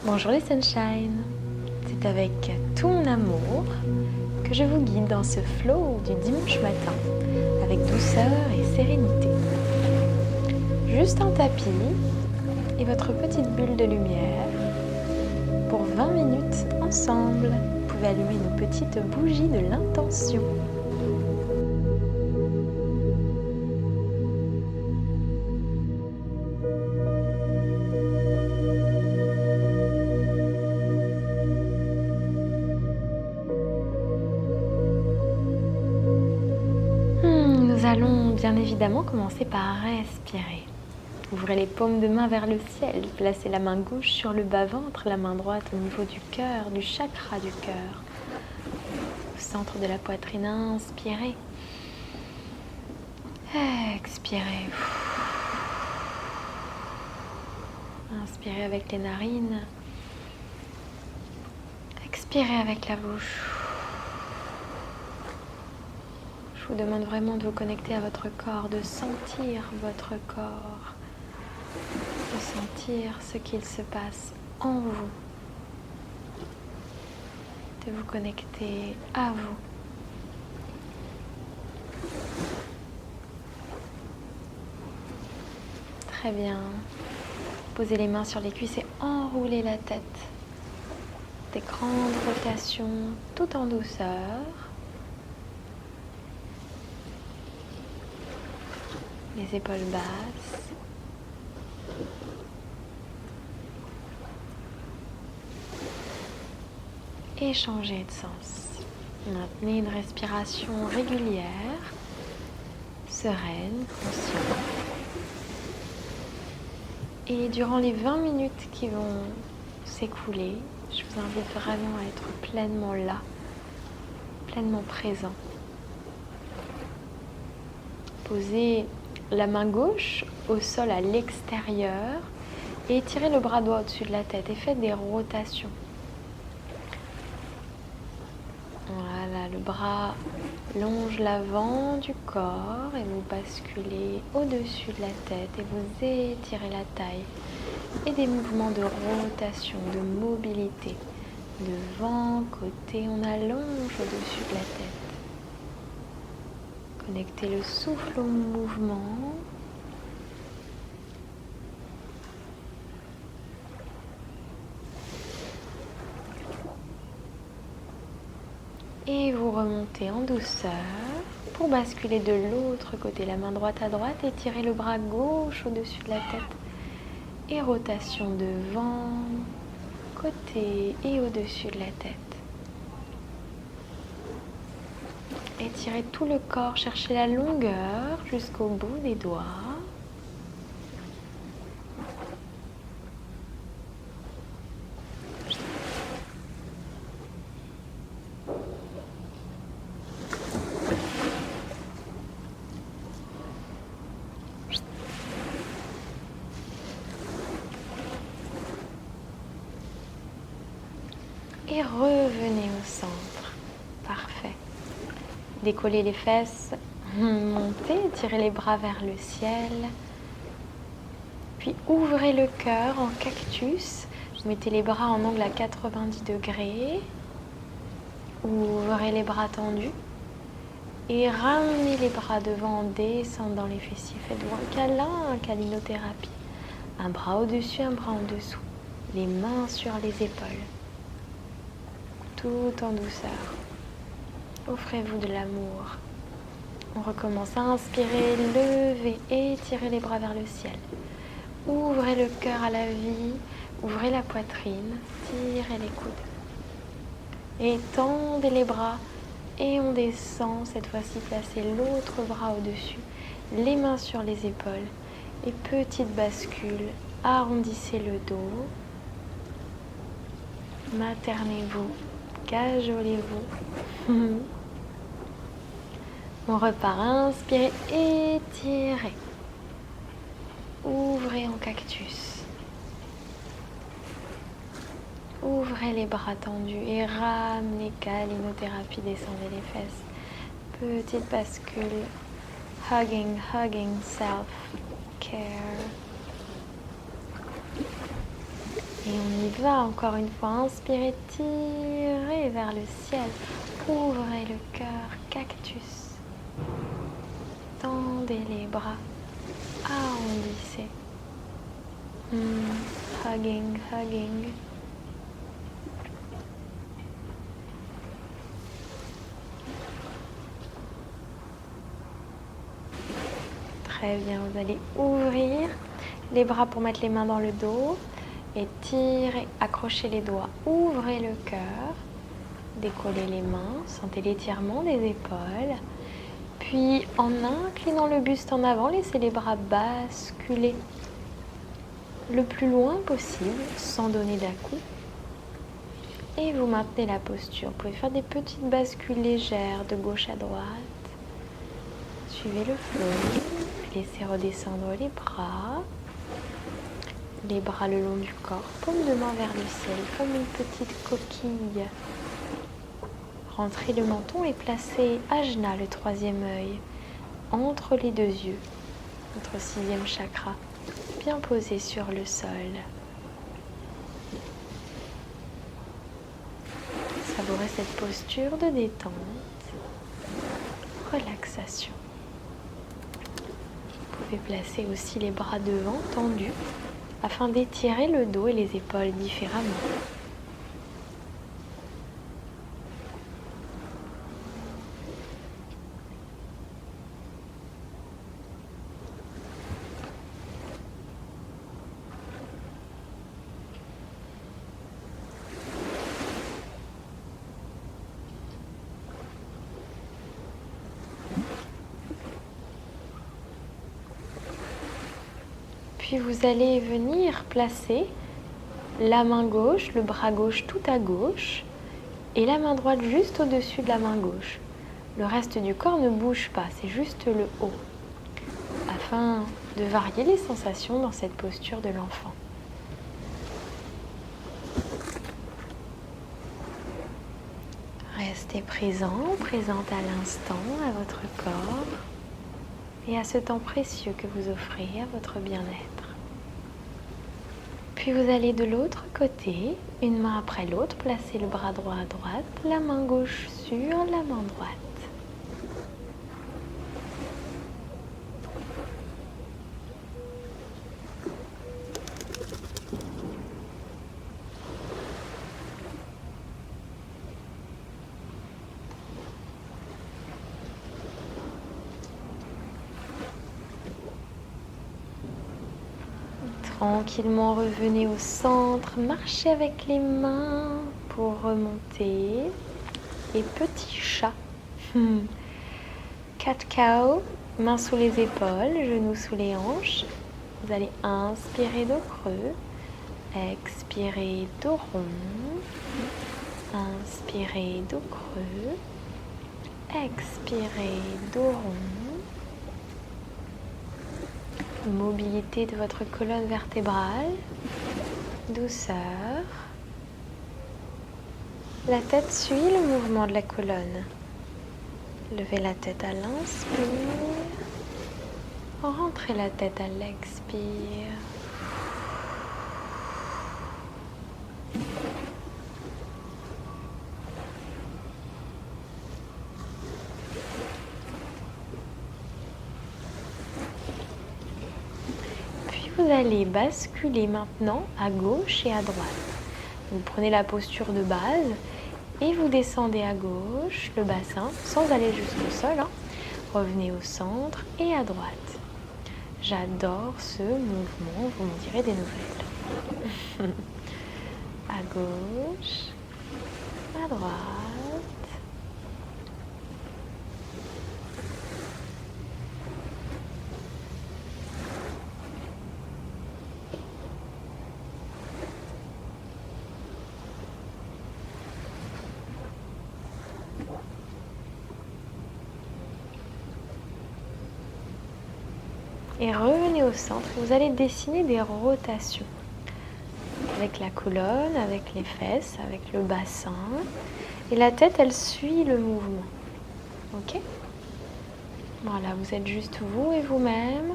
Bonjour les Sunshine, c'est avec tout mon amour que je vous guide dans ce flow du dimanche matin avec douceur et sérénité. Juste un tapis et votre petite bulle de lumière pour 20 minutes ensemble. Vous pouvez allumer une petite bougie de l'intention. Nous allons bien évidemment commencer par respirer. Ouvrez les paumes de main vers le ciel, placez la main gauche sur le bas-ventre, la main droite au niveau du cœur, du chakra du cœur. Au centre de la poitrine, inspirez. Expirez. Inspirez avec les narines. Expirez avec la bouche. Je vous demande vraiment de vous connecter à votre corps, de sentir votre corps, de sentir ce qu'il se passe en vous, de vous connecter à vous. Très bien. Posez les mains sur les cuisses et enroulez la tête. Des grandes rotations tout en douceur. Les épaules basses. Et changez de sens. Maintenez une respiration régulière, sereine, consciente. Et durant les 20 minutes qui vont s'écouler, je vous invite vraiment à être pleinement là, pleinement présent. Posez la main gauche au sol à l'extérieur et étirez le bras droit au-dessus de la tête et faites des rotations. Voilà, le bras longe l'avant du corps et vous basculez au-dessus de la tête et vous étirez la taille. Et des mouvements de rotation, de mobilité. Devant, côté, on allonge au-dessus de la tête. Connectez le souffle au mouvement. Et vous remontez en douceur pour basculer de l'autre côté, la main droite à droite et tirez le bras gauche au-dessus de la tête. Et rotation devant, côté et au-dessus de la tête. Étirez tout le corps, cherchez la longueur jusqu'au bout des doigts. Et revenez au centre. Parfait. Décollez les fesses, montez, tirez les bras vers le ciel. Puis ouvrez le cœur en cactus. Mettez les bras en angle à 90 degrés. Ouvrez les bras tendus. Et ramenez les bras devant en descendant les fessiers. Faites-vous un câlin, un câlinothérapie. Un bras au-dessus, un bras en dessous. Les mains sur les épaules. Tout en douceur. Offrez-vous de l'amour. On recommence à inspirer, levez, étirez les bras vers le ciel. Ouvrez le cœur à la vie, ouvrez la poitrine, tirez les coudes. Et tendez les bras et on descend, cette fois-ci placez l'autre bras au-dessus, les mains sur les épaules et petite bascule, arrondissez le dos, maternez-vous, cajolez-vous. On repart, inspirez, étirez. Ouvrez en cactus. Ouvrez les bras tendus et ramenez câlinothérapie, descendez les fesses. Petite bascule. Hugging, hugging, self-care. Et on y va encore une fois. Inspirez, tirez vers le ciel. Ouvrez le cœur, cactus. Tendez les bras. Arrondissez. Hugging, hugging. Très bien, vous allez ouvrir les bras pour mettre les mains dans le dos et tirer, accrochez les doigts, ouvrez le cœur, décollez les mains, sentez l'étirement des épaules. Puis en inclinant le buste en avant, laissez les bras basculer le plus loin possible sans donner d'à-coups. Et vous maintenez la posture. Vous pouvez faire des petites bascules légères de gauche à droite. Suivez le flot. Laissez redescendre les bras le long du corps, paume de main vers le ciel, comme une petite coquille. Rentrez le menton et placez Ajna, le troisième œil, entre les deux yeux, notre sixième chakra, bien posé sur le sol. Savourez cette posture de détente, relaxation. Vous pouvez placer aussi les bras devant tendus afin d'étirer le dos et les épaules différemment. Puis vous allez venir placer la main gauche, le bras gauche tout à gauche et la main droite juste au-dessus de la main gauche. Le reste du corps ne bouge pas, c'est juste le haut, afin de varier les sensations dans cette posture de l'enfant. Restez présent, présente à l'instant, à votre corps et à ce temps précieux que vous offrez à votre bien-être. Puis vous allez de l'autre côté, une main après l'autre, placer le bras droit à droite, la main gauche sur la main droite. Tranquillement revenez au centre, marchez avec les mains pour remonter. Et petit chat. Cat cow, mains sous les épaules, genoux sous les hanches. Vous allez inspirer dos creux, expirer dos rond, inspirer dos creux, expirer dos rond. Mobilité de votre colonne vertébrale, douceur. La tête suit le mouvement de la colonne. Levez la tête à l'inspire. Rentrez la tête à l'expire. Vous allez basculer maintenant à gauche et à droite. Vous prenez la posture de base et vous descendez à gauche le bassin sans aller jusqu'au sol. Revenez au centre et à droite. J'adore ce mouvement, vous m'en direz des nouvelles. À gauche, à droite. Et revenez au centre, vous allez dessiner des rotations avec la colonne, avec les fesses, avec le bassin. Et la tête, elle suit le mouvement. Ok ? Voilà, vous êtes juste vous et vous-même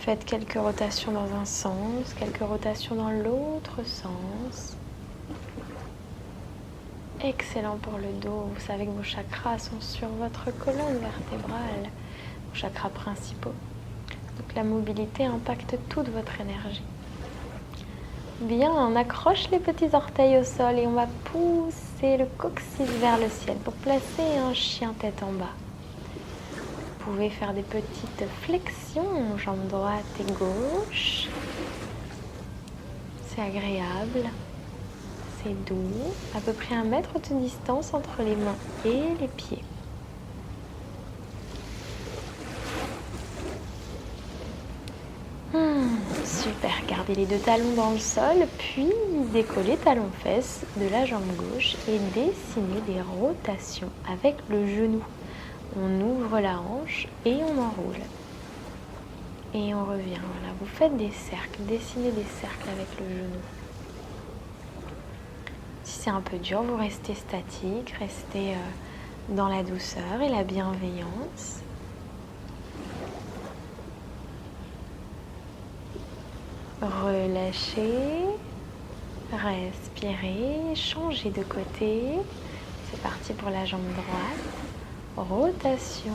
Faites quelques rotations dans un sens, quelques rotations dans l'autre sens. Excellent pour le dos. Vous savez que vos chakras sont sur votre colonne vertébrale, vos chakras principaux. Donc la mobilité impacte toute votre énergie. Bien, on accroche les petits orteils au sol et on va pousser le coccyx vers le ciel pour placer un chien tête en bas. Vous pouvez faire des petites flexions, jambes droite et gauche. C'est agréable, c'est doux, à peu près 1 mètre de distance entre les mains et les pieds. Super, gardez les 2 talons dans le sol, puis décollez talons-fesses de la jambe gauche et dessinez des rotations avec le genou. On ouvre la hanche et on enroule. Et on revient, voilà, vous faites des cercles, dessinez des cercles avec le genou. Si c'est un peu dur, vous restez statique, restez dans la douceur et la bienveillance. Relâchez, respirez, changez de côté. C'est parti pour la jambe droite. Rotation.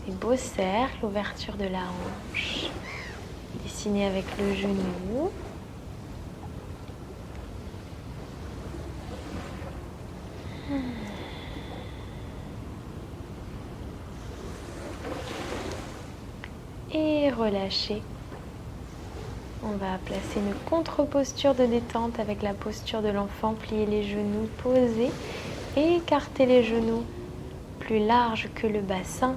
Des beaux cercles, ouverture de la hanche. Dessinez avec le genou. Et relâchez. On va placer une contre-posture de détente avec la posture de l'enfant. Pliez les genoux, posez. Écartez les genoux plus larges que le bassin.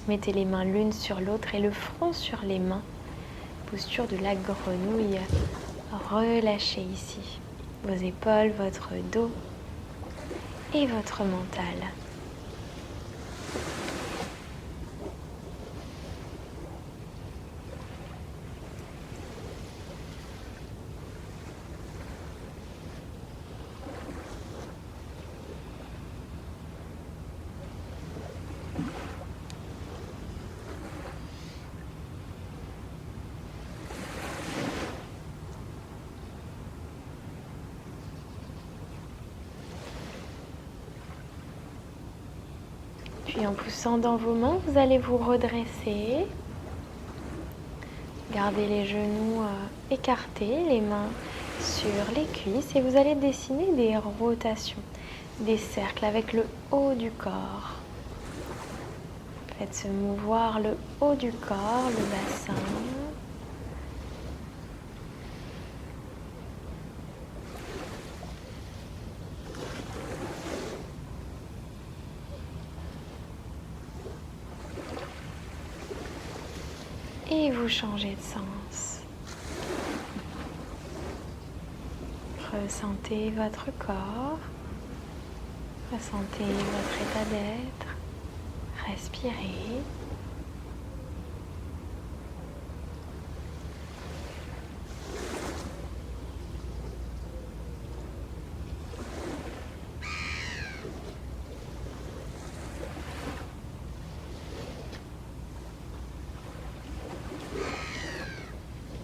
Mettez les mains l'une sur l'autre et le front sur les mains. Posture de la grenouille. Relâchez ici vos épaules, votre dos et votre mental. Puis en poussant dans vos mains, vous allez vous redresser. Gardez les genoux écartés, les mains sur les cuisses et vous allez dessiner des rotations, des cercles avec le haut du corps. Faites se mouvoir le haut du corps, le bassin. Et vous changez de sens. Ressentez votre corps. Ressentez votre état d'être. Respirez.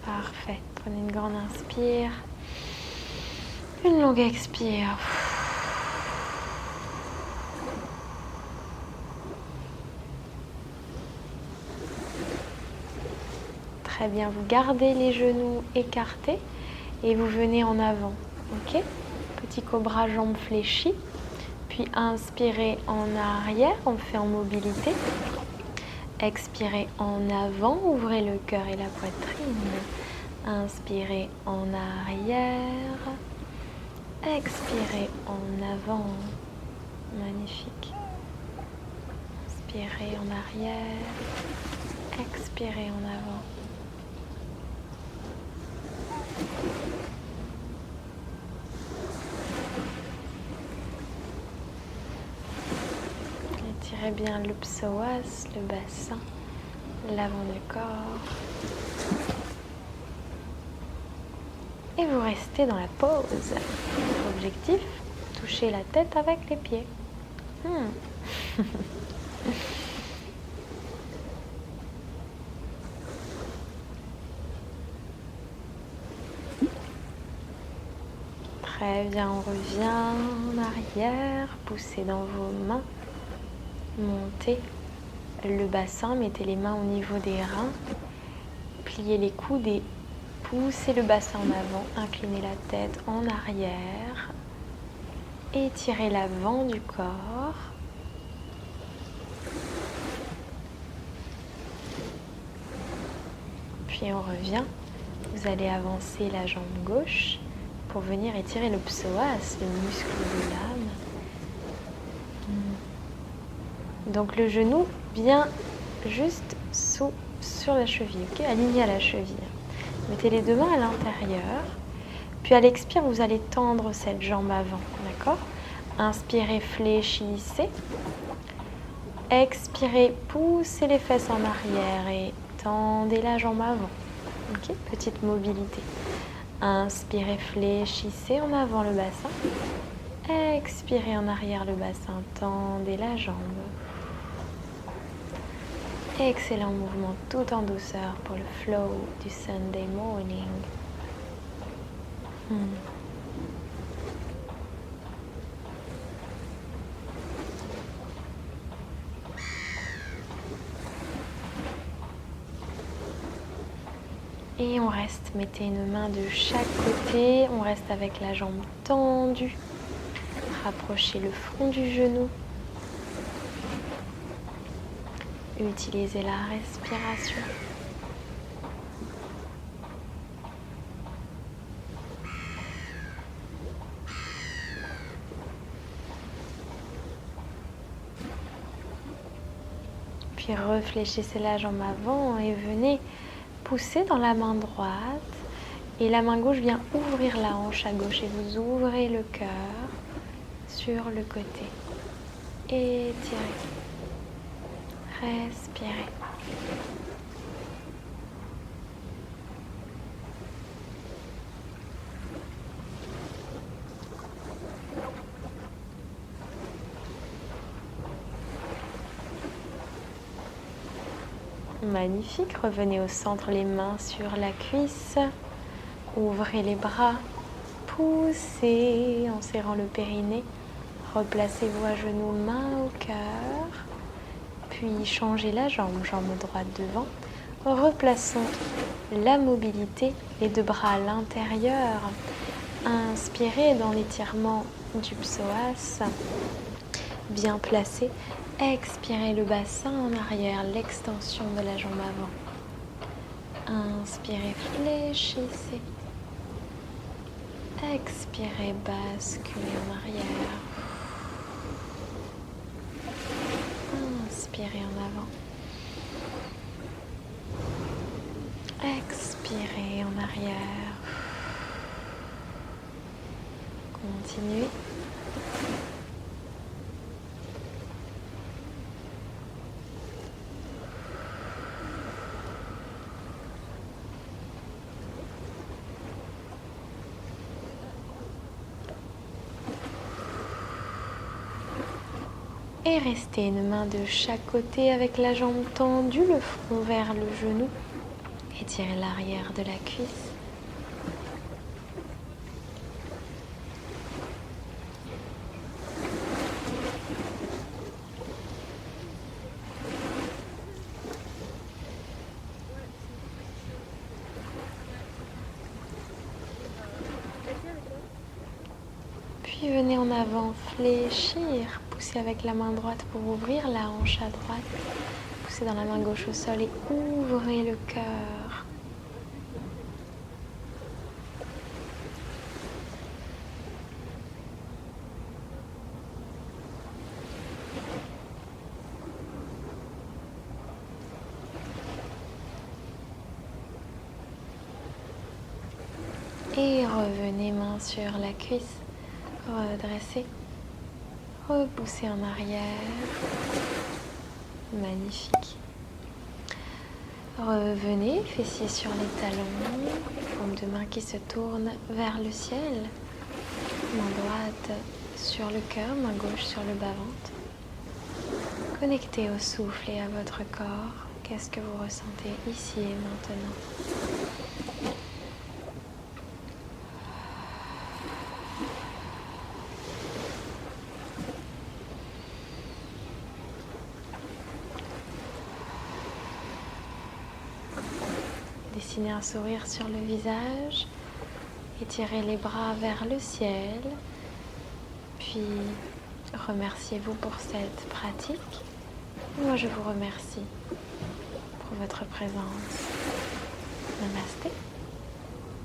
Parfait. Prenez une grande inspire. Une longue expire. Très bien. Vous gardez les genoux écartés et vous venez en avant. Ok ? Petit cobra, jambes fléchies. Puis inspirez en arrière. On fait en mobilité. Expirez en avant, ouvrez le cœur et la poitrine. Inspirez en arrière. Expirez en avant. Magnifique. Inspirez en arrière. Expirez en avant. Étirez bien le psoas, le bassin, l'avant du corps. Et vous restez dans la pause. Votre objectif, toucher la tête avec les pieds. Très bien, on revient en arrière, poussez dans vos mains, montez le bassin, mettez les mains au niveau des reins, pliez les coudes et poussez le bassin en avant, inclinez la tête en arrière, étirez l'avant du corps. Puis on revient, vous allez avancer la jambe gauche pour venir étirer le psoas, le muscle de l'âme. Donc le genou vient juste sur la cheville, ok, aligné à la cheville. Mettez les deux mains à l'intérieur. Puis à l'expire, vous allez tendre cette jambe avant, d'accord? Inspirez, fléchissez. Expirez, poussez les fesses en arrière et tendez la jambe avant. Ok, petite mobilité. Inspirez, fléchissez en avant le bassin. Expirez en arrière le bassin, tendez la jambe. Excellent mouvement tout en douceur pour le flow du Sunday morning. Et on reste, mettez une main de chaque côté, on reste avec la jambe tendue. Rapprochez le front du genou. Utilisez la respiration. Puis réfléchissez la jambe avant et venez pousser dans la main droite. Et la main gauche vient ouvrir la hanche à gauche et vous ouvrez le cœur sur le côté. Étirez. Respirez. Magnifique. Revenez au centre, les mains sur la cuisse. Ouvrez les bras. Poussez en serrant le périnée. Replacez-vous à genoux, main au cœur. Puis changez la jambe, jambe droite devant. Replaçons la mobilité, les deux bras à l'intérieur. Inspirez dans l'étirement du psoas, bien placé. Expirez le bassin en arrière, l'extension de la jambe avant. Inspirez, fléchissez. Expirez, basculez en arrière. Inspirez en avant. Expirez en arrière. Continuez. Et restez une main de chaque côté avec la jambe tendue, le front vers le genou. Étirez l'arrière de la cuisse. Puis venez en avant, fléchir. Poussez avec la main droite pour ouvrir la hanche à droite. Poussez dans la main gauche au sol et ouvrez le cœur. Et revenez main sur la cuisse. Redressez. Repoussez en arrière. Magnifique. Revenez, fessiers sur les talons. Paume de main qui se tourne vers le ciel. Main droite sur le cœur, main gauche sur le bas-ventre. Connectez au souffle et à votre corps. Qu'est-ce que vous ressentez ici et maintenant? Dessinez un sourire sur le visage. Étirez les bras vers le ciel. Puis, remerciez-vous pour cette pratique. Moi, je vous remercie pour votre présence. Namasté.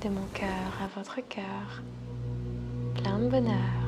De mon cœur à votre cœur. Plein de bonheur.